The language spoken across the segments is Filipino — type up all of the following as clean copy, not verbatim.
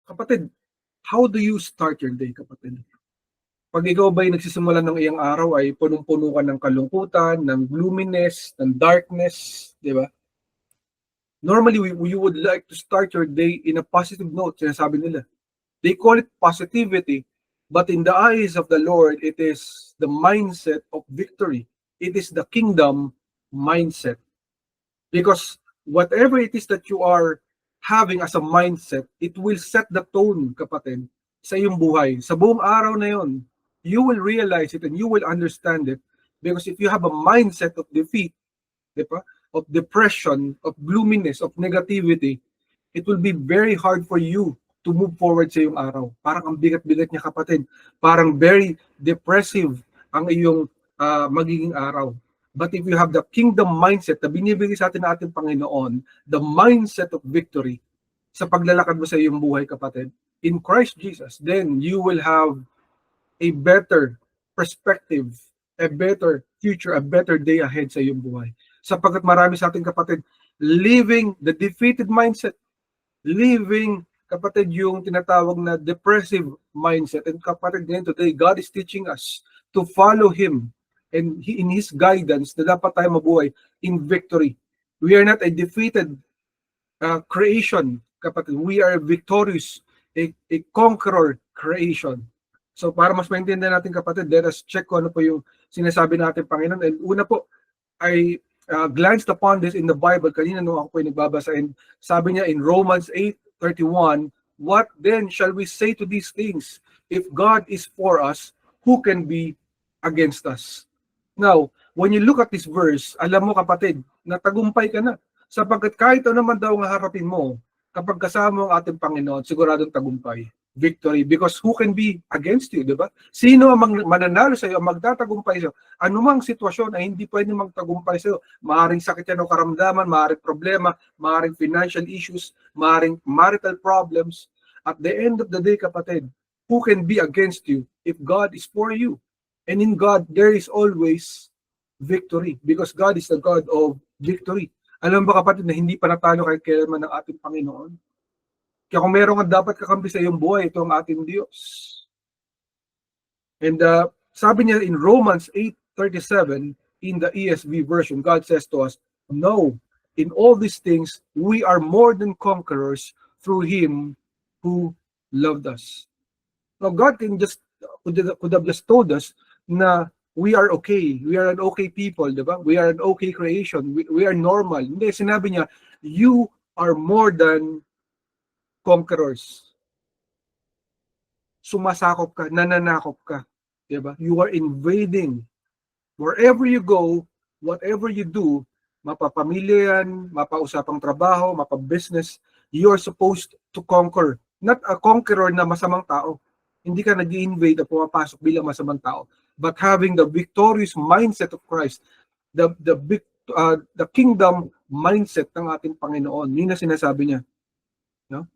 Kapatid, how do you start your day, kapatid? Pag ikaw ba'y nagsisimula ng iyang araw ay punong-puno ka ng kalungkutan, ng gloominess, ng darkness, di ba? Normally, you would like to start your day in a positive note, sinasabi nila. They call it positivity, but in the eyes of the Lord, it is the mindset of victory. It is the kingdom mindset. Because whatever it is that you are having as a mindset, it will set the tone, kapatid, sa iyong buhay. Sa buong araw na yon, you will realize it and you will understand it. Because if you have a mindset of defeat, di ba? Of depression, of gloominess, of negativity, it will be very hard for you to move forward sa iyong araw. Parang ang bigat-bigat niya, kapatid. Parang very depressive ang iyong magiging araw. But if you have the kingdom mindset na binibigay sa atin ng ating Panginoon, the mindset of victory sa paglalakad mo sa iyong buhay, kapatid, in Christ Jesus, then you will have a better perspective, a better future, a better day ahead sa iyong buhay. Sapagkat marami sa ating kapatid living the defeated mindset, living, kapatid, yung tinatawag na depressive mindset. And kapatid, ngayon today, God is teaching us to follow Him and in His guidance na dapat tayo mabuhay in victory. We are not a defeated creation, kapatid. We are victorious, a conqueror creation. So para mas maintindihan natin, kapatid, let us check kung ano po yung sinasabi natin, Panginoon. And una po, I glanced upon this in the Bible kanina nung ako po yung nagbabasa, and sabi niya in Romans 8:31, what then shall we say to these things? If God is for us, who can be against us? Now, when you look at this verse, alam mo, kapatid, natagumpay ka na. Sapagkat kahit ano naman daw nga harapin mo, kapag kasama ang ating Panginoon, siguradong tagumpay. Victory, because who can be against you, di ba? Sino ang mananalo sa iyo, magtatagumpay sa iyo? Anumang sitwasyon ay hindi pwede magtagumpay sa iyo. Maaring sakit yan o karamdaman, maaring problema, maaring financial issues, maaring marital problems. At the end of the day, kapatid, who can be against you if God is for you? And in God, there is always victory, because God is the God of victory. Alam ba, kapatid, na hindi pa natalo kay kailanman ng ating Panginoon? Kaya kung meron nga dapat kakampi sa iyong buhay, ito ang ating Diyos. And sabi niya in Romans 8:37, in the ESV version, God says to us, no, in all these things, we are more than conquerors through Him who loved us. Now, God could have just told us na we are okay. We are an okay people, di ba? We are an okay creation. We are normal. Hindi, sinabi niya, you are more than conquerors. Sumasakop ka, nananakop ka, di ba? You are invading. Wherever you go, whatever you do, mapapamilya yan, mapausapang trabaho, mapabusiness, you are supposed to conquer. Not a conqueror na masamang tao. Hindi ka nag-invade o pumapasok bilang masamang tao. But having the victorious mindset of Christ, the kingdom mindset ng ating Panginoon, yun na sinasabi niya. No?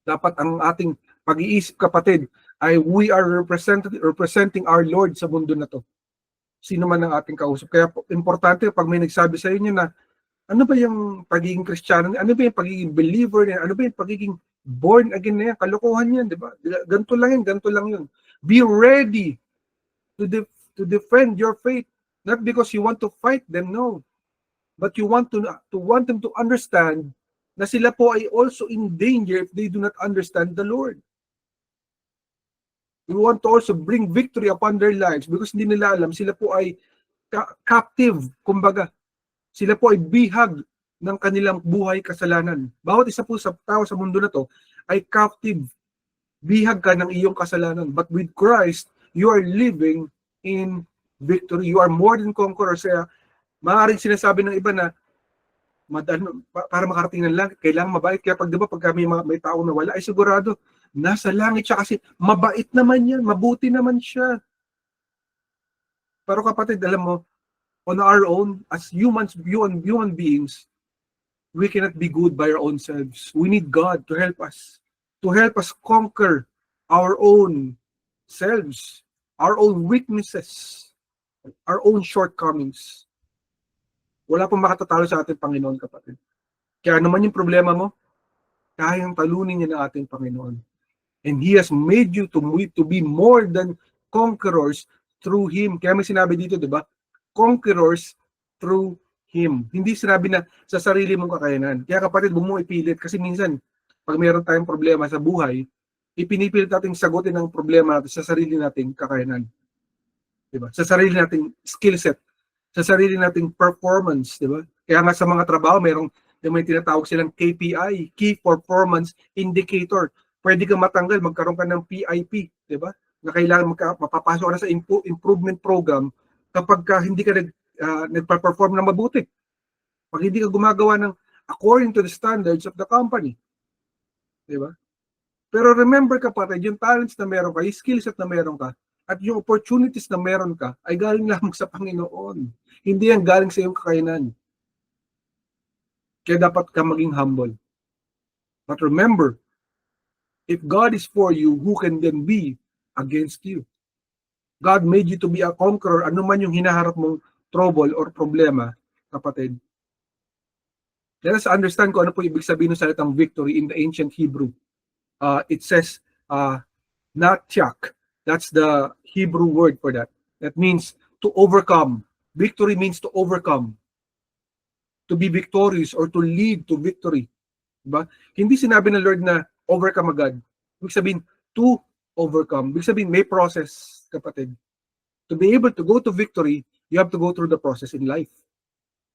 Dapat ang ating pag-iisip, kapatid, ay we are representing our Lord sa mundo na to. Sino man ang ating kausap. Kaya importante pag may nagsabi sa inyo na ano ba yung pagiging Kristiyano, ano ba yung pagiging believer, ano ba yung pagiging born again na yan, kalokohan yan, di ba? Ganito lang yan, ganito lang yun. Be ready to defend your faith, not because you want to fight them, no. But you want them to understand na sila po ay also in danger if they do not understand the Lord. We want to also bring victory upon their lives because hindi nila alam, sila po ay captive, kumbaga. Sila po ay bihag ng kanilang buhay kasalanan. Bawat isa po sa tao sa mundo na to ay captive. Bihag ka ng iyong kasalanan. But with Christ, you are living in victory. You are more than conquerors. Kaya maaaring sinasabi ng iba na para makarating ng langit, kailangan mabait. Kaya pag diba, pag may tao na wala, ay sigurado, nasa langit siya kasi mabait naman yan, mabuti naman siya. Pero kapatid, alam mo, on our own, as human beings, we cannot be good by our own selves. We need God to help us conquer our own selves, our own weaknesses, our own shortcomings. Wala pong makatatalo sa ating Panginoon, kapatid. Kaya naman yung problema mo, kayang talunin niya ng ating Panginoon. And He has made you to be more than conquerors through Him. Kaya may sinabi dito, di ba? Conquerors through Him. Hindi sinabi na sa sarili mong kakayanan. Kaya kapatid, huwag mo ipilit. Kasi minsan, pag mayroon tayong problema sa buhay, ipinipilit natin sagutin ang problema natin sa sarili nating kakayanan. Diba? Sa sarili nating skill set, sa sarili nating performance, diba? Kaya nga sa mga trabaho, may tinatawag silang KPI, Key Performance Indicator. Pwede kang matanggal, magkaroon ka ng PIP, diba? Na kailangan mapapasok ka na sa improvement program kapag hindi ka nagpa-perform na mabuti. Pag hindi ka gumagawa ng according to the standards of the company. Diba? Pero remember kapatid, yung talents na meron ka, yung skill set na meron ka, at yung opportunities na meron ka, ay galing lamang sa Panginoon. Hindi yan galing sa iyong kakayanan. Kaya dapat ka maging humble. But remember, if God is for you, who can then be against you? God made you to be a conqueror. Ano man yung hinaharap mong trouble or problema, kapatid. Let us understand kung ano po ibig sabihin ng salitang victory in the ancient Hebrew. It says, natyak. That's the Hebrew word for that. That means to overcome. Victory means to overcome. To be victorious or to lead to victory. Diba? Hindi sinabi ng Lord na overcome agad. Ibig sabihin, to overcome. Ibig sabihin, may process, kapatid. To be able to go to victory, you have to go through the process in life.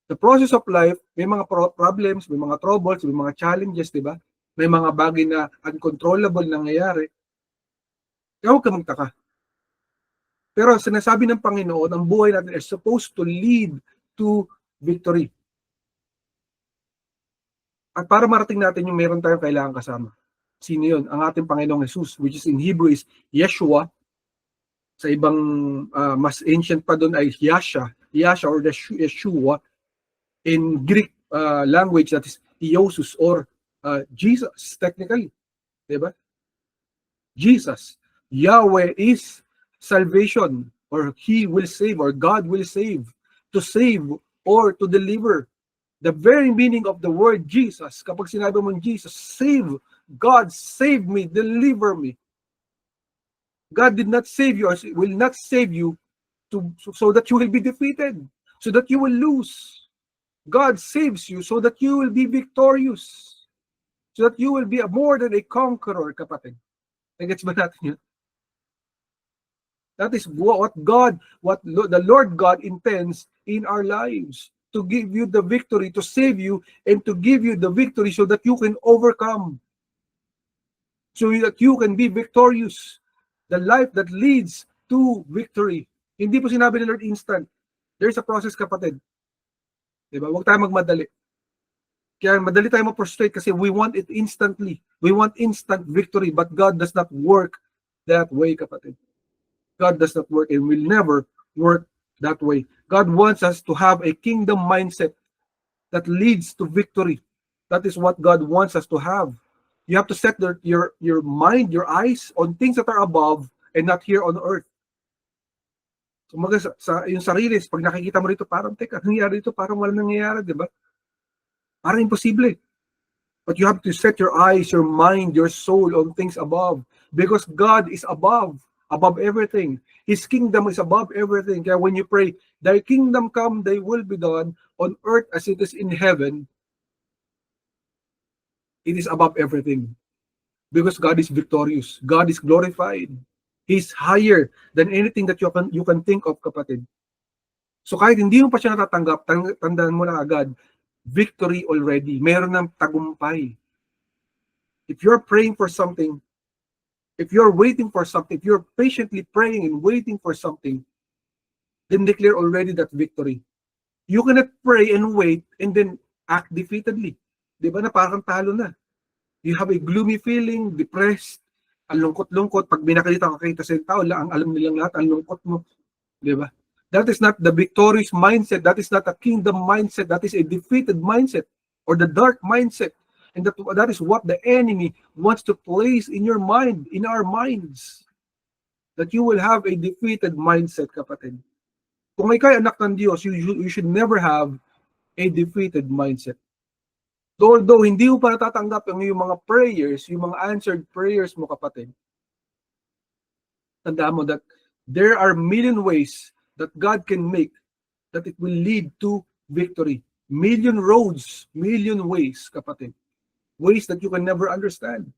The process of life, may mga problems, may mga troubles, may mga challenges, diba? May mga bagay na uncontrollable nangyayari. Kaya huwag ka magtaka. Pero sinasabi ng Panginoon, ang buhay natin is supposed to lead to victory. At para marating natin yung meron tayong kailangan kasama. Sino yun? Ang ating Panginoong Jesus, which is in Hebrew is Yeshua. Sa ibang mas ancient pa doon ay Yasha or Yeshua. In Greek language, that is Iosus or Jesus, technically. Diba? Jesus. Yahweh is salvation, or He will save, or God will save. To save or to deliver. The very meaning of the word Jesus, kapag sinabi mo Jesus, save, God save me, deliver me. God did not save you, or will not save you so that you will be defeated, so that you will lose. God saves you so that you will be victorious, so that you will be more than a conqueror, kapatid. Nagets ba natin yun? That is what the Lord God intends in our lives. To give you the victory, to save you, and to give you the victory so that you can overcome. So that you can be victorious. The life that leads to victory. Hindi po sinabi ni Lord instant. There's a process, kapatid. Diba? Huwag tayo magmadali. Kaya madali tayo ma-frustrate kasi we want it instantly. We want instant victory, but God does not work that way, kapatid. God does not work and will never work that way. God wants us to have a kingdom mindset that leads to victory. That is what God wants us to have. You have to set your mind, your eyes on things that are above and not here on earth. So sa yung sarili, pag nakikita mo rito, parang, teka, nangyayari rito, parang wala nangyayari, di ba? Parang imposible. But you have to set your eyes, your mind, your soul on things above. Because God is above everything. His kingdom is above everything. Kaya when you pray, thy kingdom come, thy will be done on earth as it is in heaven, it is above everything. Because God is victorious. God is glorified. He's higher than anything that you can think of, kapatid. So kahit hindi mo pa siya natatanggap, tandaan mo na agad, victory already. Meron ng tagumpay. If you're praying for something, if you're waiting for something, if you're patiently praying and waiting for something, then declare already that victory. You cannot pray and wait and then act defeatedly. Di ba na parang talo na? You have a gloomy feeling, depressed, ang lungkot-lungkot. Pag binakita sa tao, ang alam nilang lahat, ang lungkot mo. Di ba? That is not the victorious mindset. That is not a kingdom mindset. That is a defeated mindset or the dark mindset. And that is what the enemy wants to place in your mind, in our minds. That you will have a defeated mindset, kapatid. Kung ikay anak ng Diyos, you should never have a defeated mindset. Although hindi mo pa natatanggap yung mga prayers, yung mga answered prayers mo, kapatid, tandaan mo that there are million ways that God can make that it will lead to victory. Million roads, million ways, kapatid. Ways that you can never understand.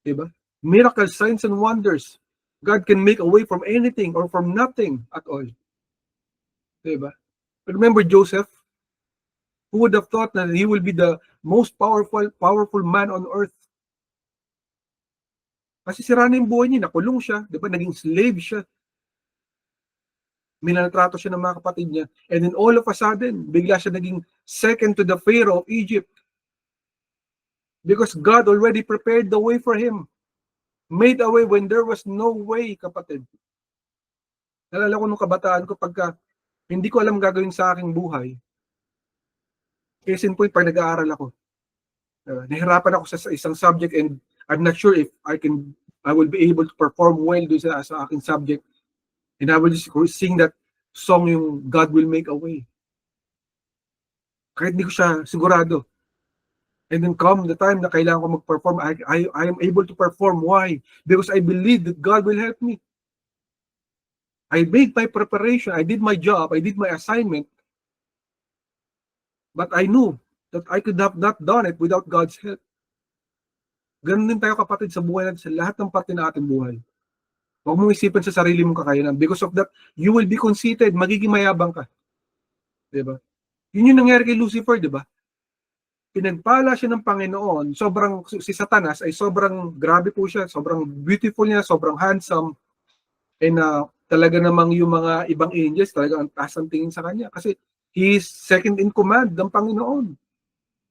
Diba? Miracles, signs, and wonders. God can make a way from anything or from nothing at all. Diba? Remember Joseph? Who would have thought that he will be the most powerful man on earth? Kasi sira na yung buhay niya, nakulong siya, di ba? Naging slave siya. Minaltrato siya ng mga kapatid niya. And then all of a sudden, bigla siya naging second to the Pharaoh of Egypt. Because God already prepared the way for him. Made a way when there was no way, kapatid. Nalala ko nung kabataan ko, pagka hindi ko alam gagawin sa aking buhay, case in point, pag nag-aaral ako, nahirapan ako sa isang subject and I'm not sure if I will be able to perform well doon sa aking subject. And I will just sing that song, yung God will make a way. Kahit hindi ko siya sigurado. And then come the time na kailangan ko mag-perform, I am able to perform. Why? Because I believe that God will help me. I made my preparation, I did my job, I did my assignment, but I knew that I could have not done it without God's help. Ganun din tayo, kapatid, sa buhay natin, sa lahat ng parte ng ating buhay. Huwag mong isipin sa sarili mong kakayanan. Because of that, you will be conceited, magiging mayabang ka. Diba? Yun yung nangyari kay Lucifer, diba? Pinagpala siya ng Panginoon, si Satanas ay sobrang grabe po siya, sobrang beautiful niya, sobrang handsome, and talaga namang yung mga ibang angels, talaga ang taas ang tingin sa kanya. Kasi he is second in command ng Panginoon.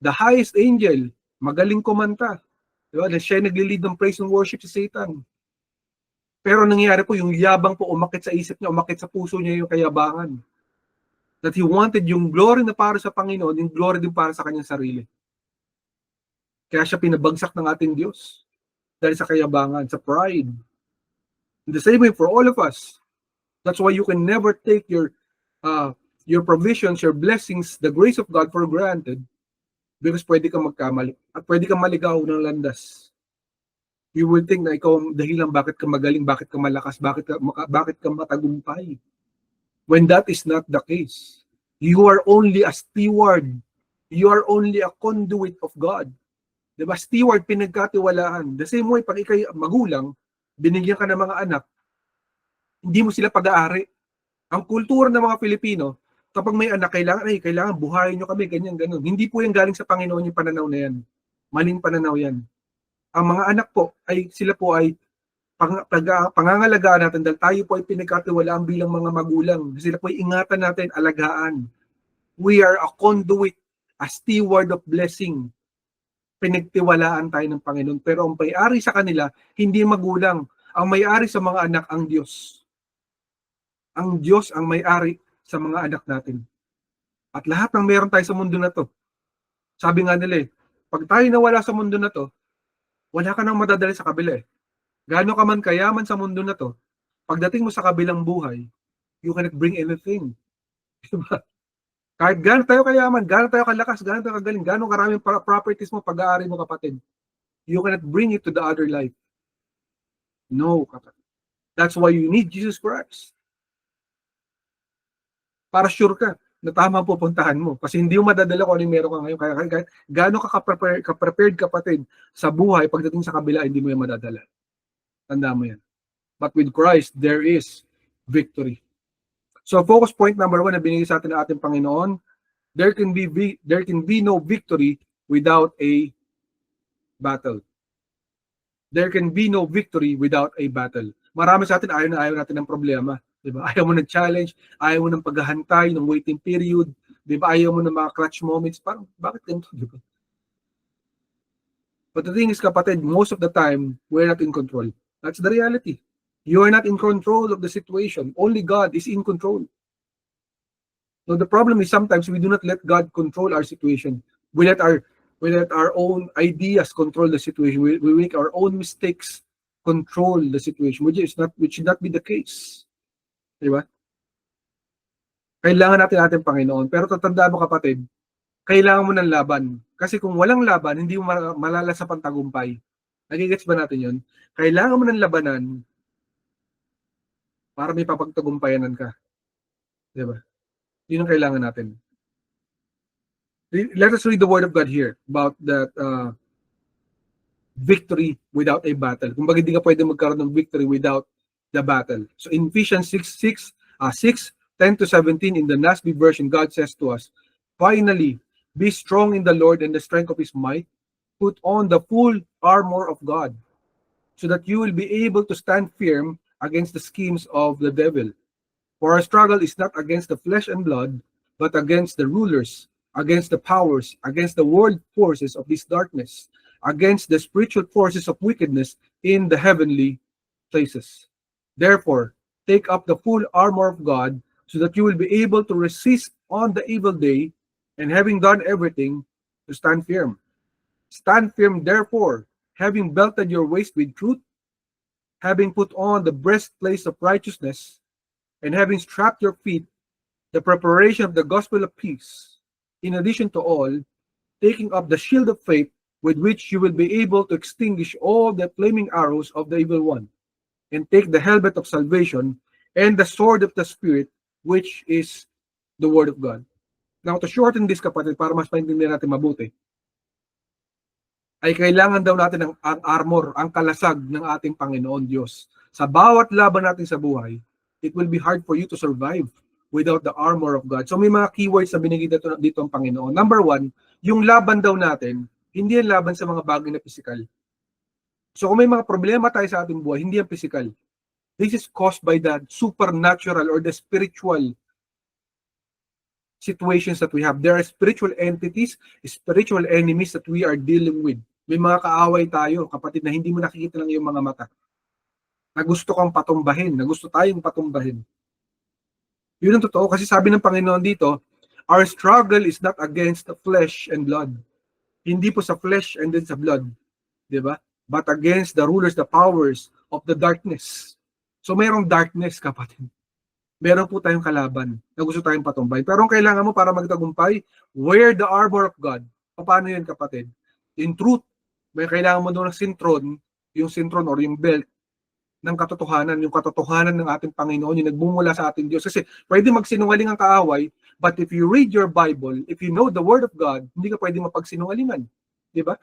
The highest angel, magaling kumanta. Diba? Siya ay nagli-lead ng praise and worship si Satan. Pero nangyari po, yung yabang po umakit sa isip niya, umakit sa puso niya yung kayabangan. That he wanted yung glory na para sa Panginoon, yung glory din para sa kanyang sarili. Kaya siya pinabagsak ng ating Diyos. Dahil sa kayabangan, sa pride. In the same way for all of us. That's why you can never take your provisions, your blessings, the grace of God for granted. Because pwede kang magkamali. At pwede kang maligaw ng landas. You will think na ikaw ang dahilan bakit ka magaling, bakit ka malakas, bakit ka matagumpay. When that is not the case. You are only a steward. You are only a conduit of God. Diba? Steward, pinagkatiwalaan. The same way, pag ikay magulang, binigyan ka ng mga anak, hindi mo sila pag-aari. Ang kultura ng mga Pilipino, kapag may anak, kailangan buhayin nyo kami, ganyan, ganun. Hindi po yung galing sa Panginoon yung pananaw na yan. Maling pananaw yan. Ang mga anak po, sila po ay pangangalagaan natin dahil tayo po ay pinagkatiwalaan bilang mga magulang. Sila po ay ingatan natin, alagaan. We are a conduit, a steward of blessing. Pinagtiwalaan tayo ng Panginoon. Pero ang may-ari sa kanila, hindi magulang. Ang may-ari sa mga anak, ang Diyos. Ang Diyos ang may-ari sa mga anak natin. At lahat ng meron tayo sa mundo na to. Sabi nga nila pag tayo nawala sa mundo na to, wala ka nang madadala sa kabila Gaano ka man kayaman sa mundo na to, pagdating mo sa kabilang buhay, you cannot bring anything. Diba? Kahit gaano tayo kayaman, gaano tayo kalakas, gaano tayo kagaling, gaano karaming properties mo, pag-aari mo, kapatid, you cannot bring it to the other life. No, kapatid. That's why you need Jesus Christ. Para sure ka na tama pupuntahan mo. Kasi hindi mo madadala kung ano yung meron ka ngayon. Kaya gaano ka prepared, kapatid, sa buhay, pagdating sa kabila, hindi mo yung madadala. Tanda mo yan. But with Christ, there is victory. So focus point number 1 na binigay sa atin ng ating Panginoon, there can be no victory without a battle. There can be no victory without a battle. Marami sa atin ayaw natin ng problema. Diba? Ayaw mo ng challenge, ayaw mo ng paghahantay, ng waiting period, diba? Ayaw mo ng mga clutch moments. Parang, bakit ganito? Diba? But the thing is, kapatid, most of the time, we're not in control. That's the reality. You are not in control of the situation. Only God is in control. So the problem is sometimes we do not let God control our situation. We let our own ideas control the situation. We make our own mistakes control the situation, which should not be the case. Diba? Kailangan natin ating Panginoon. Pero tatandaan mo, kapatid, kailangan mo ng laban. Kasi kung walang laban, hindi mo malalasap ang tagumpay. Nagigets ba natin yun? Kailangan mo ng labanan para may papagtagumpayanan ka. Di ba? Yun ang kailangan natin. Let us read the word of God here about that victory without a battle. Kung bakit hindi ka pwede magkaroon ng victory without the battle. So in Ephesians 6:10 to 17 in the NASB version, God says to us, finally, be strong in the Lord and the strength of his might. Put on the full armor of God so that you will be able to stand firm against the schemes of the devil. For our struggle is not against the flesh and blood, but against the rulers, against the powers, against the world forces of this darkness, against the spiritual forces of wickedness in the heavenly places. Therefore, take up the full armor of God so that you will be able to resist on the evil day, and having done everything, to stand firm. Stand firm, therefore, having belted your waist with truth, having put on the breastplate of righteousness, and having strapped your feet the preparation of the gospel of peace. In addition to all, taking up the shield of faith with which you will be able to extinguish all the flaming arrows of the evil one, and take the helmet of salvation and the sword of the Spirit, which is the word of God. Now, to shorten this, kapatid, para mas maintindihan natin mabuti, ay kailangan daw natin ang armor, ang kalasag ng ating Panginoon Diyos. Sa bawat laban natin sa buhay, it will be hard for you to survive without the armor of God. So may mga keywords na binigay dito ang Panginoon. Number one, yung laban daw natin, hindi yan laban sa mga bagay na pisikal. So kung may mga problema tayo sa ating buhay, hindi yan pisikal. This is caused by the supernatural or the spiritual situations that we have. There are spiritual entities, spiritual enemies that we are dealing with. May mga kaaway tayo, kapatid, na hindi mo nakikita ng iyong mga mata. Na gusto kang patumbahin, na gusto tayong patumbahin. Yun ang totoo, kasi sabi ng Panginoon dito, our struggle is not against the flesh and blood. Hindi po sa flesh and then sa blood. Diba? But against the rulers, the powers of the darkness. So mayroong darkness, kapatid. Meron po tayong kalaban na gusto tayong patumbay. Pero ang kailangan mo para magtagumpay, wear the armor of God. Paano yun, kapatid? In truth, may kailangan mo doon ng sintron or yung belt ng katotohanan, yung katotohanan ng ating Panginoon, yung nagbumula sa ating Diyos. Kasi pwede magsinungaling ang kaaway, but if you read your Bible, if you know the Word of God, hindi ka pwede mapagsinungalingan. Di ba?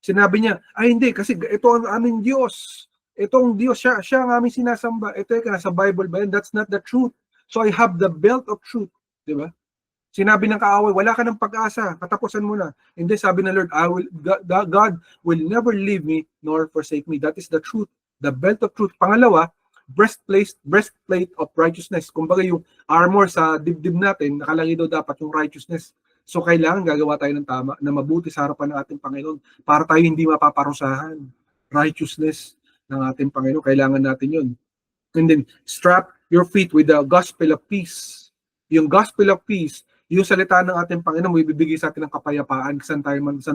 Sinabi niya, ay hindi, kasi ito ang aming Diyos. Itong Diyos, siya ang aming sinasamba. Ito yung nasa Bible ba yun? That's not the truth. So I have the belt of truth. Di ba? Sinabi ng kaaway, wala ka ng pag-asa, katapusan mo na. Hindi, sabi ng Lord, God will never leave me nor forsake me. That is the truth, the belt of truth. Pangalawa, breastplate of righteousness. Kumbaga yung armor sa dibdib natin, nakalagay daw dapat yung righteousness. So kailangan gagawa tayo ng tama, na mabuti sa harapan ng ating Panginoon para tayo hindi mapaparusahan. Righteousness ng ating Panginoon, kailangan natin yun. And then, strap your feet with the gospel of peace. Yung gospel of peace, yung salita ng ating Panginoon, may bibigay sa atin ng kapayapaan saan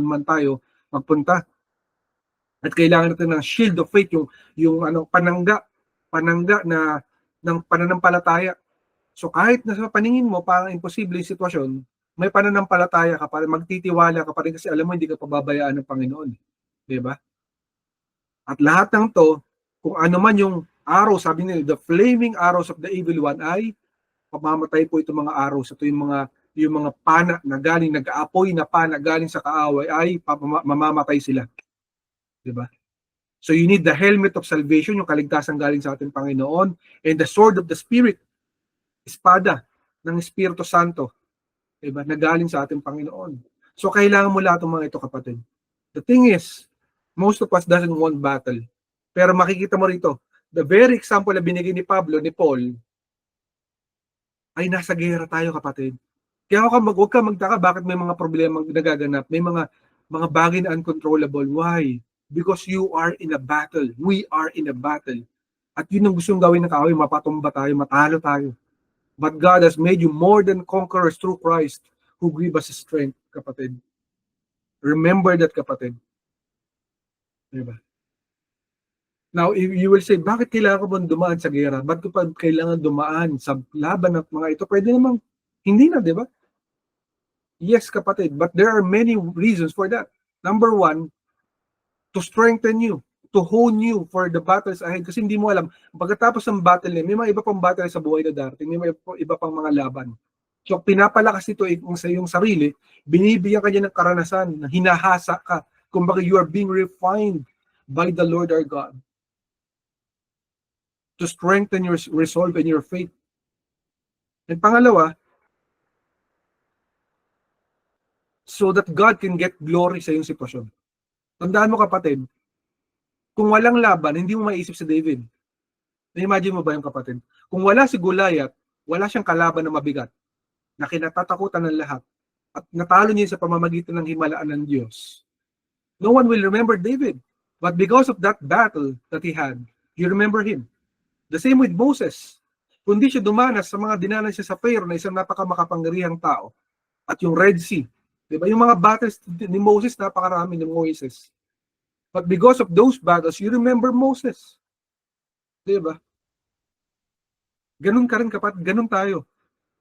man tayo magpunta. At kailangan natin ng shield of faith, yung panangga na ng pananampalataya. So kahit na sa paningin mo parang imposible yung sitwasyon, may pananampalataya ka pa rin, magtitiwala ka pa rin kasi alam mo hindi ka pababayaan ng Panginoon. Di ba? At lahat ng to, kung ano man yung araw, sabi nila, the flaming arrows of the evil one ay pamamatay po itong mga arrows. Ito yung mga pana na galing, nag-aapoy na pana galing sa kaaway ay mamamatay sila. Diba? So you need the helmet of salvation, yung kaligtasan galing sa ating Panginoon, and the sword of the Spirit, espada ng Espiritu Santo, diba? Na galing sa ating Panginoon. So kailangan mo lahat ng mga ito, kapatid. The thing is, most of us doesn't want battle. Pero makikita mo rito, the very example na binigay ni Paul, ay nasa gera tayo, kapatid. Kaya huwag ka magtaka bakit may mga problema nagaganap, may mga bagay na uncontrollable. Why? Because you are in a battle. We are in a battle. At yun ang gustong gawin ng kaaway, mapatumba tayo, matalo tayo. But God has made you more than conquerors through Christ who give us strength, kapatid. Remember that, kapatid. Diba? Now, you will say, bakit kailangan ko bang dumaan sa gera? Bakit ko pa kailangan dumaan sa laban ng mga ito? Pwede namang, hindi na, di ba? Yes, kapatid, but there are many reasons for that. Number one, to strengthen you, to hone you for the battles ahead. Kasi hindi mo alam, pagkatapos ng battle niya, may mga iba pang battle sa buhay na darating, may mga iba pang mga laban. So, pinapalakas ito sa iyong sarili, binibigyan ka niya ng karanasan, na hinahasa ka. Kumbaga, you are being refined by the Lord our God to strengthen your resolve and your faith. And pangalawa, so that God can get glory sa iyong sitwasyon. Tandaan mo kapatid, kung walang laban, hindi mo maiisip si David. Na-imagine mo ba yung kapatid? Kung wala si Goliath, wala siyang kalaban na mabigat, na kinatatakutan ng lahat, at natalo niya sa pamamagitan ng himalaan ng Diyos. No one will remember David. But because of that battle that he had, you remember him. The same with Moses. Kundi siya dumanas sa mga dinanas siya sa Pharaoh na isang napakamakapangyarihang tao. At yung Red Sea. Diba? Yung mga battles ni Moses, napakarami ni Moses. But because of those battles, you remember Moses. Diba? Ganun ka rin kapatid, ganun tayo.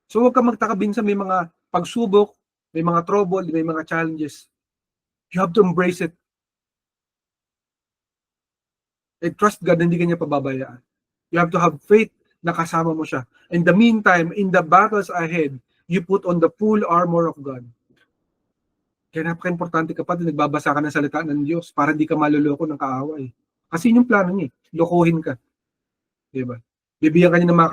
So huwag ka magtaka minsan may mga pagsubok, may mga trouble, may mga challenges. You have to embrace it. And trust God, hindi ka niya pababayaan. You have to have faith na kasama mo siya. In the meantime, in the battles ahead, you put on the full armor of God. Kaya napaka-importante kapatid, nagbabasa ka ng salita ng Diyos para hindi ka maluloko ng kaaway. Kasi yung plano niya, lokohin ka. Diba? Bibigyan ka niya ng mga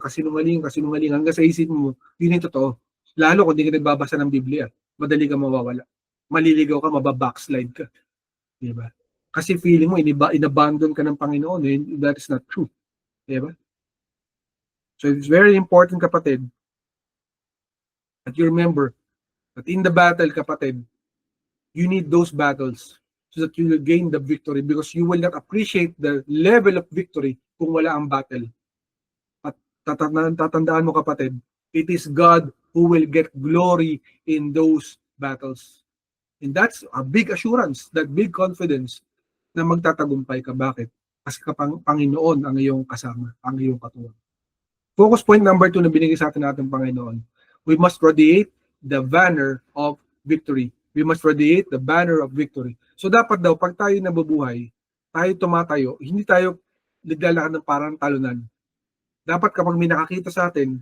kasinungalingan, hanggang sa isip mo, yun yung totoo. Lalo kung hindi ka nagbabasa ng Biblia, madali ka mawawala. Maliligaw ka, mababackslide ka. Diba? Kasi feeling mo, inabandon ka ng Panginoon, that is not true. Diba? So it's very important, kapatid, that you remember that in the battle, kapatid, you need those battles so that you will gain the victory because you will not appreciate the level of victory kung wala ang battle. At tatandaan mo, kapatid, it is God who will get glory in those battles. And that's a big assurance, that big confidence na magtatagumpay ka. Bakit? Kasi Panginoon ang iyong kasama, ang iyong katuwang. Focus point number 2 na binigay sa atin natin Panginoon. We must radiate the banner of victory. We must radiate the banner of victory. So dapat daw, pag tayo nabubuhay, tayo tumatayo, hindi tayo naglalakad ng parang talunan. Dapat kapag may nakakita sa atin,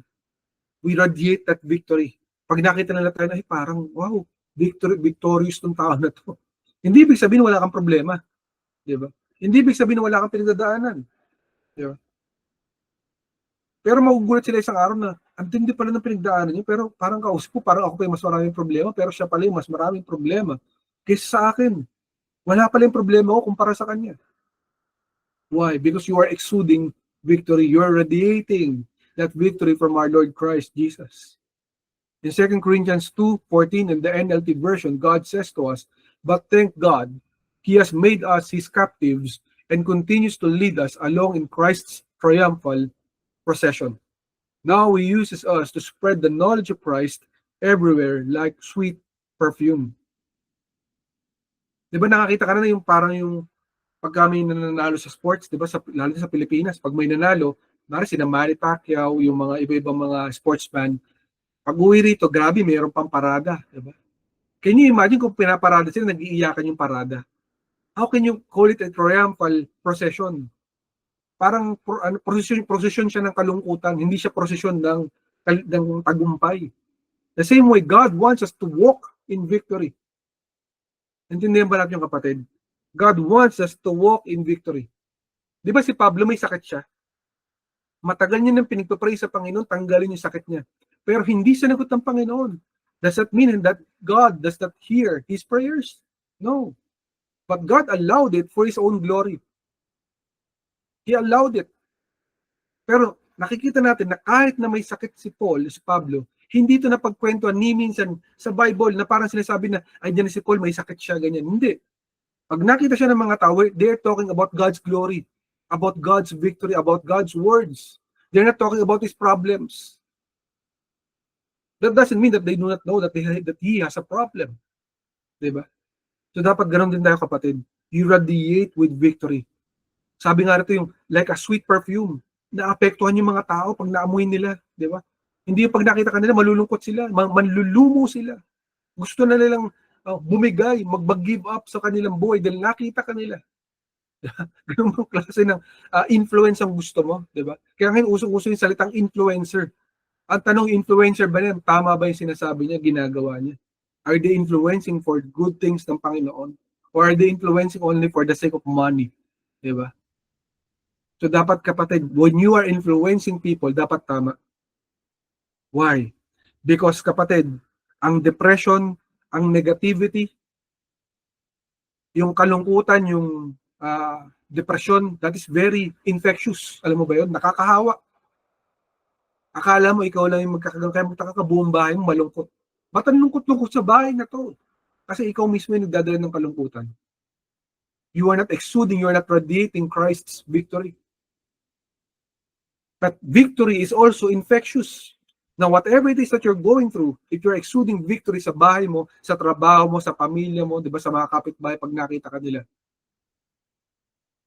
we radiate that victory. Pag nakita nila tayo, ay parang, wow, victorious tong tao na to. Hindi ibig sabihin wala kang problema. Diba? Hindi ibig sabihin wala kang pinagdadaanan. Diba? Pero magugulat sila isang araw na ang tindi pala ng pinagdaanan niya, pero parang kausap ko, parang ako pa yung mas maraming problema, pero siya pala yung mas maraming problema kaysa sa akin. Wala pala yung problema ko kumpara sa kanya. Why? Because you are exuding victory. You are radiating that victory from our Lord Christ Jesus. In 2 Corinthians 2:14 in the NLT version, God says to us, "But thank God, He has made us His captives and continues to lead us along in Christ's triumphal procession. Now He uses us to spread the knowledge of Christ everywhere like sweet perfume." Diba nakakita ka na yung parang yung pag may nananalo sa sports, diba lalo sa Pilipinas, pag may nanalo, nari sina Manny Pacquiao, yung mga iba-ibang mga sportsman, pag uwi rito, grabe, mayroon pang parada. Diba? Can you imagine kung pinaparada sila, nag-iiyakan yung parada? How can you call it a triumphal procession? Parang procession siya ng kalungkutan, hindi siya procession ng tagumpay. The same way, God wants us to walk in victory. Intindihan ba natin yung kapatid? God wants us to walk in victory. Di ba si Pablo may sakit siya? Matagal niya nang pinagpapray sa Panginoon, tanggalin yung sakit niya. Pero hindi sinagot ng Panginoon. Does that mean that God does not hear his prayers? No. But God allowed it for His own glory. He allowed it. Pero nakikita natin na kahit na may sakit si Pablo, hindi ito napagkwentuhan ni minsan sa Bible na parang sinasabi na, ay diyan si Paul, may sakit siya, ganyan. Hindi. Pag nakita siya ng mga tao, they're talking about God's glory, about God's victory, about God's words. They're not talking about his problems. That doesn't mean that they do not know that he has a problem. Diba? So dapat ganun din tayo kapatid. You radiate with victory. Sabi nga rito yung like a sweet perfume. Naapektuhan yung mga tao pag naamoy nila. Diba? Hindi yung pag nakita kanila, malulungkot sila, manlulumo sila. Gusto na nilang bumigay, mag-give up sa kanilang buhay dahil nakita kanila. Ganun bang klase ng influence ang gusto mo, di ba? Kaya ngayon usong-uso yung salitang influencer. Ang tanong, influencer ba niya? Tama ba yung sinasabi niya, ginagawa niya? Are they influencing for good things ng Panginoon? Or are they influencing only for the sake of money? Di ba? So dapat kapatid, when you are influencing people, dapat tama. Why? Because kapatid, ang depression, ang negativity, yung kalungkutan, yung depression, that is very infectious. Alam mo ba yun? Nakakahawa. Akala mo ikaw lang yung magkakaroon, kaya magkaka buong bahay mo malungkot. Ba't ang lungkot-lungkot sa bahay na to? Kasi ikaw mismo yung nagdadala ng kalungkutan. You are not exuding, you are not radiating Christ's victory. But victory is also infectious. Now, whatever it is that you're going through, if you're exuding victory sa bahay mo, sa trabaho mo, sa pamilya mo, di ba, sa mga kapitbahay, pag nakita ka nila,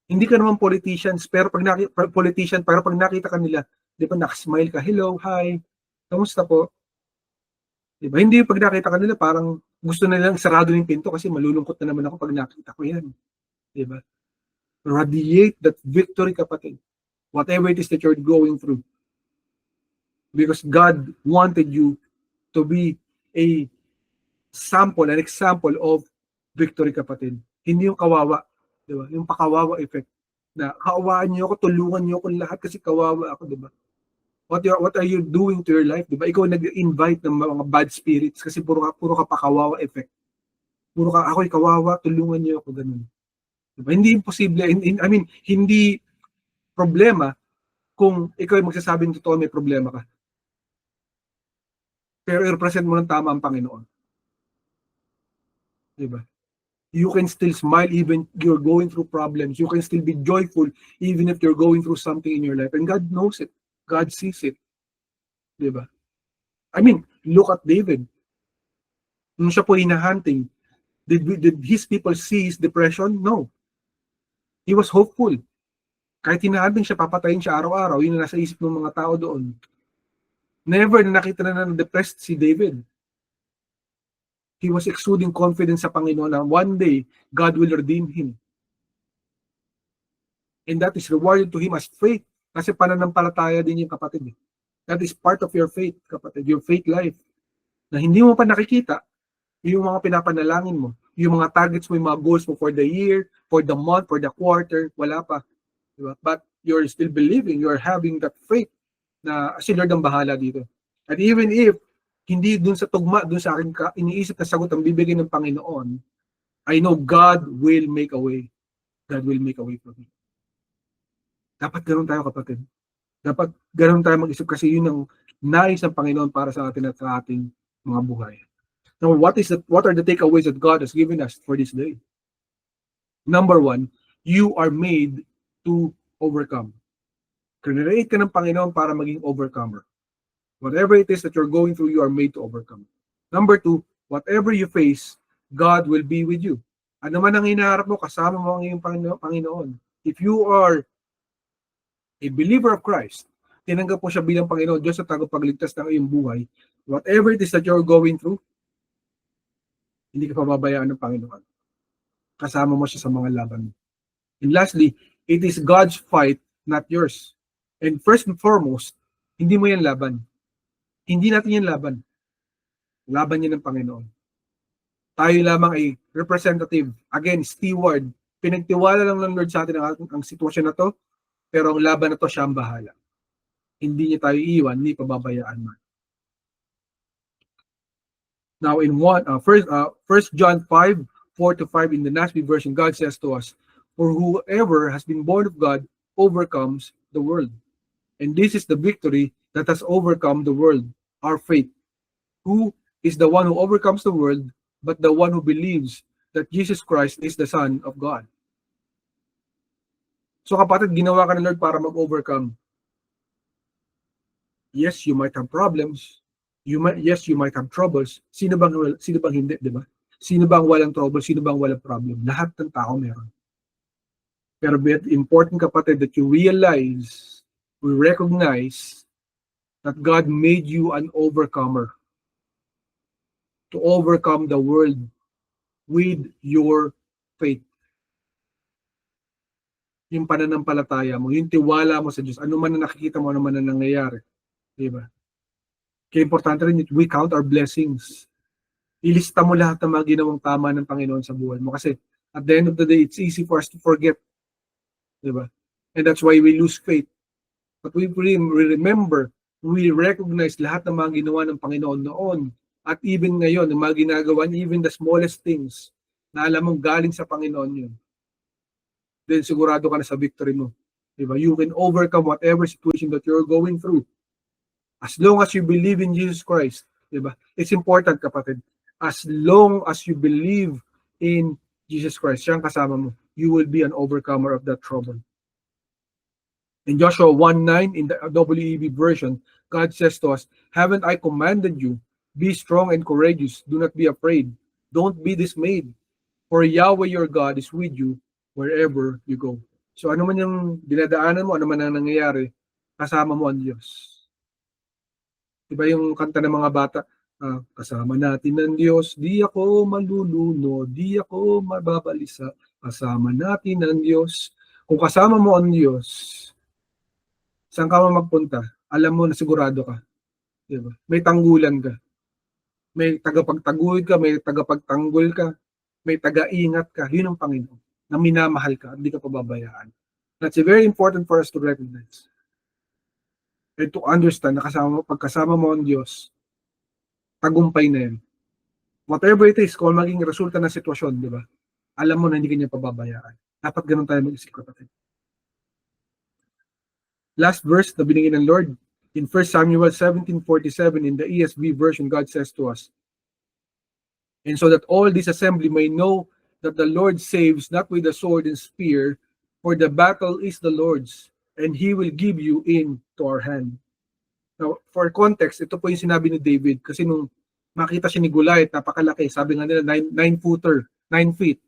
hindi ka naman politicians, pero pag nakita ka nila, di ba, nakasmile ka, hello, hi, kamusta po? Di ba? Hindi pag nakita ka nila, parang gusto na nilang sarado yung pinto kasi malulungkot na naman ako pag nakita ko yan. Di ba? Radiate that victory, kapatid. Whatever it is that you're going through. Because God wanted you to be a sample, an example of victory, kapatid. Hindi yung kawawa. Di ba? Yung pakawawa effect. Na kaawaan niyo ako, tulungan niyo ako lahat kasi kawawa ako, di ba? What are you doing to your life, di ba? Ikaw nag-invite ng mga bad spirits kasi puro ka pakawawa effect. Puro ka, ako'y kawawa, tulungan niyo ako, ganun. Diba? Hindi imposible, I mean, hindi problema kung ikaw ay magsasabing totoo may problema ka. Pero i-represent mo ng tama ang Panginoon. Diba? You can still smile even you're going through problems. You can still be joyful even if you're going through something in your life. And God knows it. God sees it. Diba? I mean, look at David. Nung siya po hinahunting, did his people see his depression? No. He was hopeful. Kahit hinahunting siya, papatayin siya araw-araw, yun na nasa isip ng mga tao doon. Never na nakita na depressed si David. He was exuding confidence sa Panginoon na one day, God will redeem him. And that is rewarded to him as faith. Kasi pananampalataya din yung kapatid. That is part of your faith, kapatid. Your faith life. Na hindi mo pa nakikita, yung mga pinapanalangin mo, yung mga targets mo, yung mga goals mo for the year, for the month, for the quarter, wala pa. Diba? But you're still believing, you're having that faith na si Lord ang bahala dito. And even if hindi dun sa tugma, dun sa akin iniisip na sagot ang bibigay ng Panginoon, I know God will make a way. God will make a way for me. Dapat ganoon tayo, kapatid. Dapat ganoon tayo mag-isip kasi yun ang nais ng Panginoon para sa atin at sa ating mga buhay. Now, what are the takeaways that God has given us for this day? Number one, you are made to overcome. Create ka ng Panginoon para maging overcomer. Whatever it is that you're going through, you are made to overcome. Number two, whatever you face, God will be with you. Ano man ang hinaharap mo, kasama mo ang iyong Panginoon. If you are a believer of Christ, tinanggap mo siya bilang Panginoon, Diyos at tagapagligtas ng iyong buhay, whatever it is that you're going through, hindi ka pababayaan ng Panginoon. Kasama mo siya sa mga laban mo. And lastly, it is God's fight, not yours. And first and foremost, hindi mo yan laban. Hindi natin yan laban. Laban yan ng Panginoon. Tayo lamang ay representative, again, steward. Pinagtiwala lang ng Lord sa atin ang sitwasyon na to, pero ang laban na to, siya ang bahala. Hindi niya tayo iiwan, hindi pababayaan man. Now in 1 John 5:4-5 in the NASB version, God says to us, "For whoever has been born of God overcomes the world. And this is the victory that has overcome the world, our faith. Who is the one who overcomes the world, but the one who believes that Jesus Christ is the Son of God." So kapatid, ginawa ka ng Lord para mag-overcome. Yes, you might have problems. You might have troubles. Sino bang hindi, di ba? Sino bang walang trouble? Sino bang walang problem? Lahat ng tao meron. Pero important, kapatid, that you recognize that God made you an overcomer. to overcome the world with your faith. Yung pananampalataya mo, yung tiwala mo sa Diyos, ano man na nakikita mo, ano man na nangyayari. Diba? Kaya importante rin, we count our blessings. Ilista mo lahat ng mga ginawang tama ng Panginoon sa buhay mo. Kasi at the end of the day, it's easy for us to forget. Diba? And that's why we lose faith. But we remember, we recognize lahat ng mga ginawa ng Panginoon noon. At even ngayon, ng mga ginagawa, even the smallest things, na alam mong galing sa Panginoon yun. Then sigurado ka na sa victory mo. Diba? You can overcome whatever situation that you're going through. As long as you believe in Jesus Christ. Diba? It's important, kapatid. As long as you believe in Jesus Christ, siyang kasama mo, you will be an overcomer of that trouble. In Joshua 1:9, in the WEB version, God says to us, "Haven't I commanded you? Be strong and courageous. Do not be afraid. Don't be dismayed. For Yahweh your God is with you wherever you go." So ano man yung dinadaanan mo, ano man ang nangyayari, kasama mo ang Diyos. Diba yung kanta ng mga bata, kasama natin ang Diyos, di ako maluluno, di ako mababalisa, kasama natin ang Diyos. Kung kasama mo ang Diyos, saan ka magpunta, alam mo na sigurado ka. Diba? May tanggulan ka. May tagapagtaguyod ka, may tagapagtanggol ka, may taga-ingat ka. Yun ang Panginoon, na minamahal ka at hindi ka pababayaan. That's very important for us to recognize. And to understand na pagkasama mo ang Diyos, tagumpay na yan. Whatever it is, kung maging resulta ng sitwasyon, di ba? Alam mo na hindi kanya pababayaan. Dapat ganun tayo mag-isip, kapatid. Last verse na binigay ng Lord, in 1 Samuel 17:47, in the ESV version, God says to us, "And so that all this assembly may know that the Lord saves not with the sword and spear, for the battle is the Lord's, and He will give you into our hand." Now, for context, ito po yung sinabi ni David, kasi nung makita siya ni Goliath, napakalaki, sabi nga nila, 9-footer, 9 feet.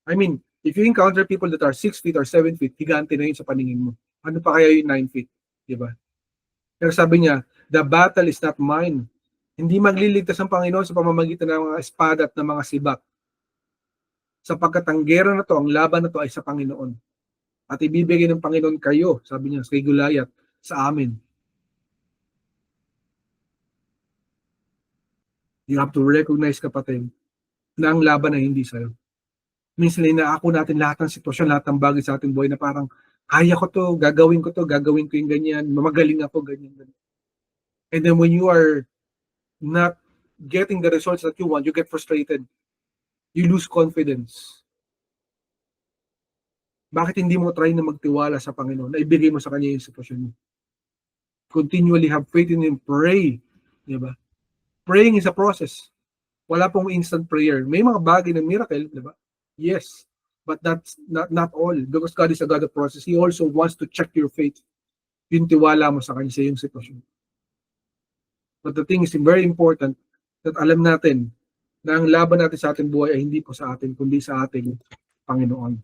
I mean, if you encounter people that are 6 feet or 7 feet, higante na yun sa paningin mo. Ano pa kaya yung 9 feet? Diba? Pero sabi niya, the battle is not mine. Hindi magliligtas ang Panginoon sa pamamagitan ng mga espada at ng mga sibak. Sapagkat ang gera na to, ang laban na to ay sa Panginoon. At ibibigay ng Panginoon kayo, sabi niya, kay Goliath, sa amin. You have to recognize, kapatid, na ang laban ay hindi sa'yo. Minsan inaako natin lahat ng sitwasyon, lahat ng bagay sa ating buhay na parang, kaya ko to, gagawin ko yung ganyan, mamagaling ako, ganyan. And then when you are not getting the results that you want, you get frustrated. You lose confidence. Bakit hindi mo try na magtiwala sa Panginoon, na ibigay mo sa Kanya yung sitwasyon mo? Continually have faith in Him, pray. Diba? Praying is a process. Wala pong instant prayer. May mga bagay ng miracle, diba? Yes. But that's not all. Because God is a God of process. He also wants to check your faith. Yung tiwala mo sa Kanya sa iyong sitwasyon. But the thing is very important that alam natin na ang laban natin sa ating buhay ay hindi po sa atin, kundi sa ating Panginoon.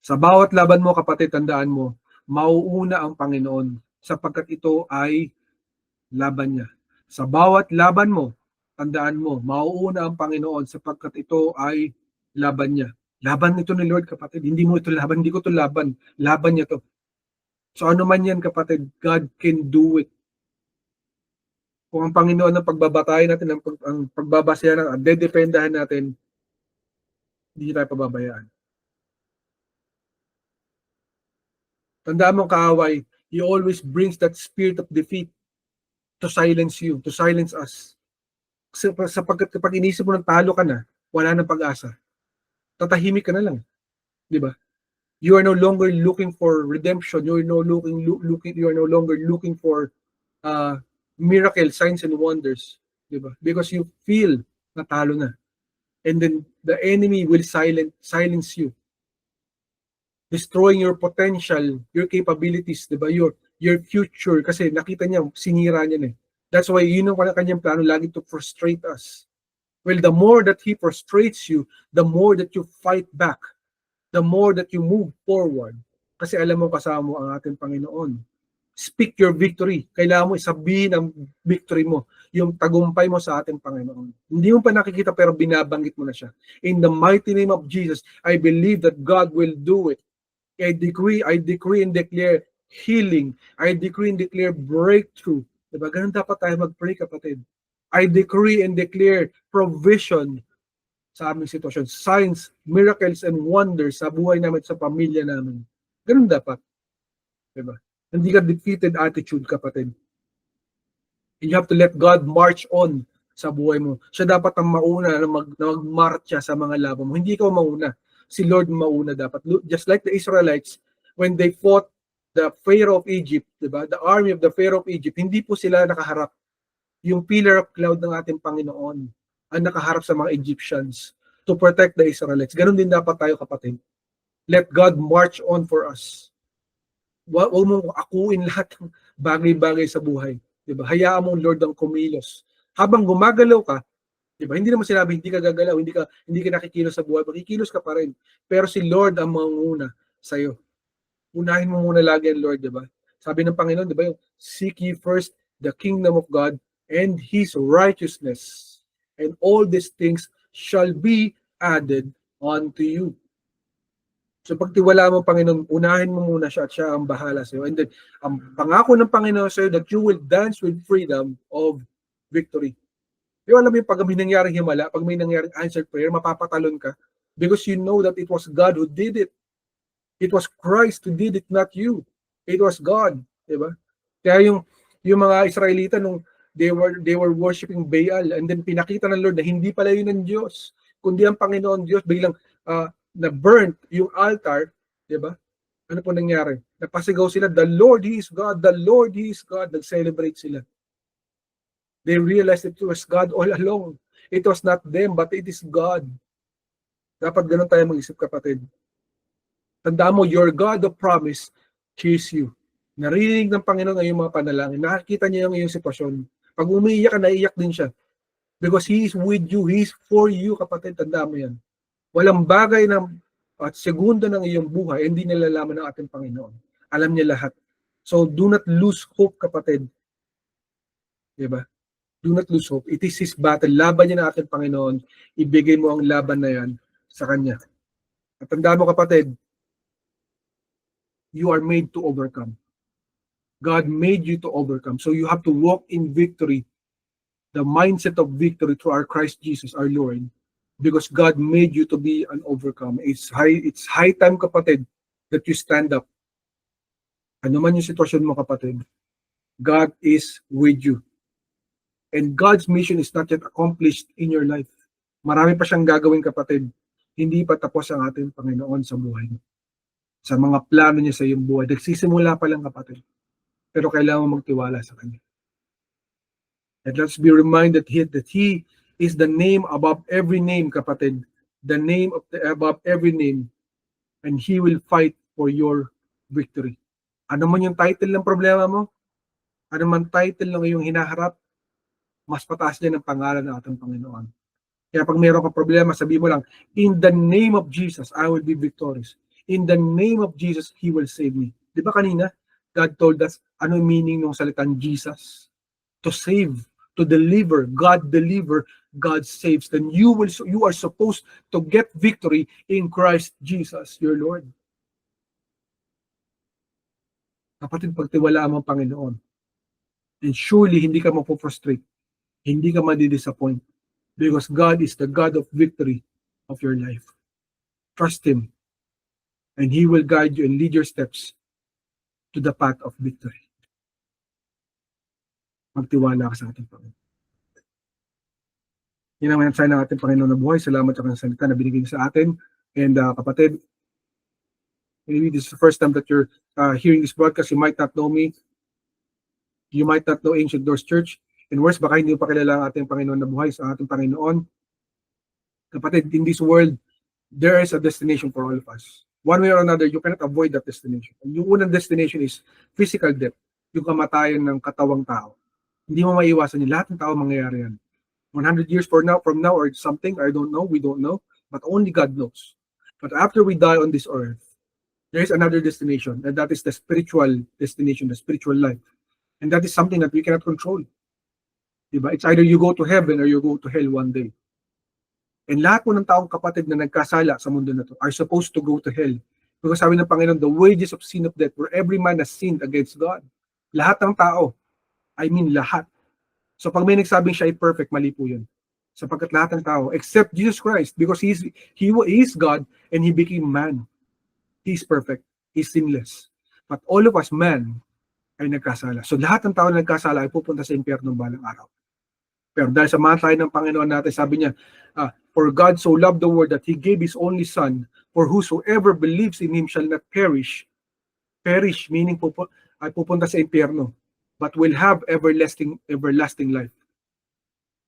Sa bawat laban mo, kapatid, tandaan mo, mauuna ang Panginoon sapagkat ito ay laban niya. Sa bawat laban mo, tandaan mo, mauuna ang Panginoon sapagkat ito ay laban niya. Laban nito ni Lord, kapatid. Hindi mo ito laban, hindi ko ito laban. Laban niya to. So ano man yan, kapatid, God can do it. Kung ang Panginoon ang pagbabatayan natin, ang pagbabasehan, ang dedependahan natin, hindi tayo pababayaan. Tandaan mo, kaaway, He always brings that spirit of defeat to silence you, to silence us. Sapagkat kapag inisip mo ng talo ka na, wala nang pag-asa. Tatahimik ka na lang. Di ba? You are no longer looking for redemption. You are no longer looking for miracle, signs and wonders. Di ba? Because you feel natalo na. And then the enemy will silence you. Destroying your potential, your capabilities, di ba? Your future. Kasi nakita niya, sinira niya na. That's why yun ang kanyang plano lagi to frustrate us. Well, the more that He frustrates you, the more that you fight back. The more that you move forward. Kasi alam mo, kasama mo ang ating Panginoon. Speak your victory. Kailangan mo isabihin ang victory mo, yung tagumpay mo sa ating Panginoon. Hindi mo pa nakikita pero binabanggit mo na siya. In the mighty name of Jesus, I believe that God will do it. I decree and declare healing. I decree and declare breakthrough. Diba? Ganun dapat tayo mag-pray, kapatid. I decree and declare provision sa aming sitwasyon. Signs, miracles, and wonders sa buhay namin at sa pamilya namin. Ganun dapat. Diba? Hindi ka defeated attitude, kapatid. And you have to let God march on sa buhay mo. Siya dapat ang mauna na magmarcha sa mga laban mo. Hindi ikaw mauna. Si Lord mauna dapat. Just like the Israelites, when they fought the Pharaoh of Egypt, diba? The army of the Pharaoh of Egypt, hindi po sila nakaharap. Yung pillar of cloud ng ating Panginoon ang nakaharap sa mga Egyptians to protect the Israelites. Ganon din dapat tayo, kapatid. Let God march on for us. Huwag mong akuin lahat ng bagay-bagay sa buhay. Diba? Hayaan mong Lord ang kumilos. Habang gumagalaw ka, diba? Hindi naman sinabi hindi ka gagalaw, hindi ka nakikilos sa buhay, makikilos ka pa rin. Pero si Lord ang manguna sa iyo. Unahin mo muna lagi ang Lord, diba? Sabi ng Panginoon, diba, yung seek ye first the kingdom of God and His righteousness, and all these things shall be added unto you. So pagtiwala mo, Panginoon, unahin mo muna siya at siya ang bahala sa iyo. And then, ang pangako ng Panginoon sa iyo that you will dance with freedom of victory. Yung alam mo yung pag may nangyaring himala, pag may nangyaring answered prayer, mapapatalon ka because you know that it was God who did it. It was Christ who did it, not you. It was God. Diba? Kaya yung mga Israelita nung they were worshiping Baal, and then pinakita ng Lord na hindi pala yun ng Diyos, kundi ang Panginoon Diyos, biglang na-burnt yung altar, di ba? Ano po nangyari? Napasigaw sila, the Lord, He is God, the Lord, He is God. Nag-celebrate sila. They realized it was God all along. It was not them, but it is God. Dapat ganun tayo mag-isip, kapatid. Tandaan mo, your God of promise, He is you. Narinig ng Panginoon ang iyong mga panalangin. Nakakita niya yung iyong sitwasyon. Pag umiiyak ka, naiiyak din siya. Because He is with you. He is for you, kapatid. Tandaan mo yan. Walang bagay at segundo ng iyong buhay, hindi nalalaman ng ating Panginoon. Alam niya lahat. So, do not lose hope, kapatid. Diba? Do not lose hope. It is His battle. Laban niya ng ating Panginoon. Ibigay mo ang laban na yan sa Kanya. At tandaan mo, kapatid, you are made to overcome. God made you to overcome. So you have to walk in victory. The mindset of victory through our Christ Jesus, our Lord. Because God made you to be an overcomer. It's high time, kapatid, that you stand up. Ano man yung sitwasyon mo, kapatid, God is with you. And God's mission is not yet accomplished in your life. Marami pa siyang gagawin, kapatid. Hindi pa tapos ang ating Panginoon sa buhay mo. Sa mga plano niya sa iyong buhay. Nagsisimula pa lang, kapatid. Pero kailangan mo magtiwala sa Kanya. And let's be reminded that He is the name above every name, kapatid. The name above every name. And He will fight for your victory. Ano man yung title ng problema mo, ano man title ng iyong hinaharap, mas pataas din ang pangalan ng ating Panginoon. Kaya pag mayroon ka problema, sabi mo lang, in the name of Jesus, I will be victorious. In the name of Jesus, He will save me. Di ba kanina, God told us, ano yung meaning ng salitang Jesus? To save, to deliver. God deliver, God saves. Then you are supposed to get victory in Christ Jesus, your Lord. Kapatid, pagtiwalaan mo ang Panginoon, and surely hindi ka mapo-frustrate, hindi ka madi-disappoint, because God is the God of victory of your life. Trust Him, and He will guide you and lead your steps to the path of victory. Magtiwala ka sa ating Panginoon. Yan ang mensahe ng ating Panginoon na buhay. Salamat sa kanyang salita na binigay sa atin. And kapatid, maybe this is the first time that you're hearing this broadcast. You might not know me. You might not know Ancient Doors Church. And worse, baka hindi mo pa kilala ang ating Panginoon na buhay sa ating Panginoon. Kapatid, in this world, there is a destination for all of us. One way or another, you cannot avoid that destination. And yung unang destination is physical death, yung kamatayan ng katawang tao. Hindi mo maiiwasan yun. Lahat ng tao mangyayari yan. 100 years from now or something, I don't know, we don't know, but only God knows. But after we die on this earth, There is another destination, and that is the spiritual destination, the spiritual life. And that is something that we cannot control. Diba? It's either you go to heaven or you go to hell one day. And lahat po ng taong kapatid na nagkasala sa mundo na to are supposed to go to hell. Because sabi ng Panginoon, the wages of sin of death, where every man has sinned against God. Lahat ng tao. I mean lahat. So pag may nagsabing siya ay perfect, mali po yun. Sapagkat lahat ng tao, except Jesus Christ, because he is God and he became man. He is perfect. He is sinless. But all of us, man, ay nagkasala. So lahat ng tao na nagkasala ay pupunta sa impyerno balang araw. Pero dahil sa mga tayo ng Panginoon natin, sabi niya, for God so loved the world that He gave His only Son, for whosoever believes in Him shall not perish. Perish, meaning ay pupunta sa impyerno, but will have everlasting life.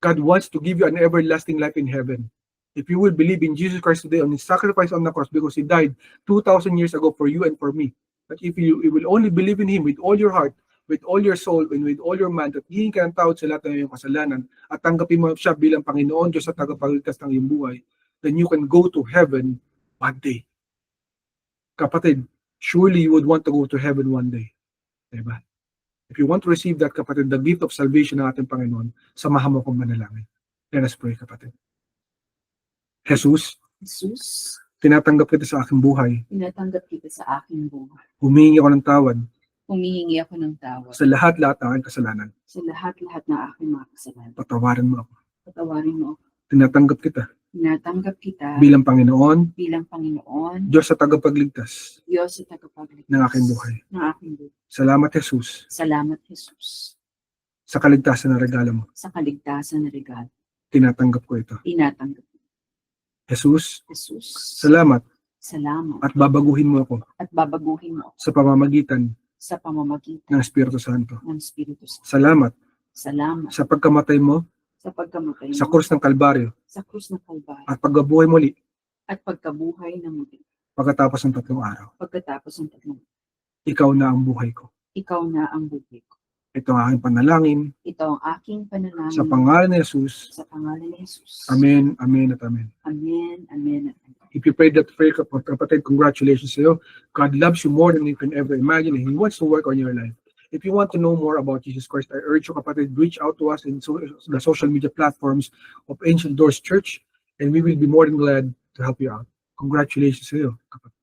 God wants to give you an everlasting life in heaven. If you will believe in Jesus Christ today on His sacrifice on the cross, because He died 2,000 years ago for you and for me. But if you will only believe in Him with all your heart, with all your soul, and with all your mind, at hingin ka ng tawad sa lahat ng iyong kasalanan, at tanggapin mo siya bilang Panginoon Diyos at tagapagligtas ng iyong buhay, then you can go to heaven one day. Kapatid, surely you would want to go to heaven one day. Diba? If you want to receive that, kapatid, the gift of salvation ng ating Panginoon, samahan mo kong manalangin. Let us pray, kapatid. Jesus, tinatanggap kita sa aking buhay. Tinatanggap kita sa aking buhay. Humingi ako ng tawad Humihingi ako ng tawad sa lahat-lahat ng aking kasalanan. sa lahat-lahat ng aking mga kasalanan. Patawarin mo ako. Patawarin mo ako. Tinatanggap kita Tinatanggap kita bilang Panginoon, bilang Panginoon, Diyos sa tagapagligtas Diyos sa tagapagligtas ng aking buhay. ng aking buhay. Salamat, Jesus, Salamat, Jesus, sa kaligtasan na regalo mo. sa kaligtasan na regalo. Tinatanggap ko ito. Tinatanggap ko. Jesus, Jesus, salamat salamat at babaguhin mo ako at babaguhin mo ako sa pamamagitan sa pamamagitan ng Espiritu Santo. ng Espiritu Santo. Salamat Salamat sa pagkamatay mo sa pagkamatay sa mo krus ng Kalbaryo sa krus ng Kalbaryo at pagkabuhay muli at pagkabuhay ng muli pagkatapos ng 3 araw. pagkatapos ng 3. Ikaw na ang buhay ko. Ikaw na ang buhay ko. Ito ang aking panalangin Ito ang aking panalangin sa pangalan ni Jesus. sa pangalan ni Jesus. Amen, amen at amen. Amen, amen, amen. If you prayed that prayer, kapatid, congratulations to you. God loves you more than you can ever imagine, and He wants to work on your life. If you want to know more about Jesus Christ, I urge you, kapatid, reach out to us in the social media platforms of Ancient Doors Church, and we will be more than glad to help you out. Congratulations to you, kapatid.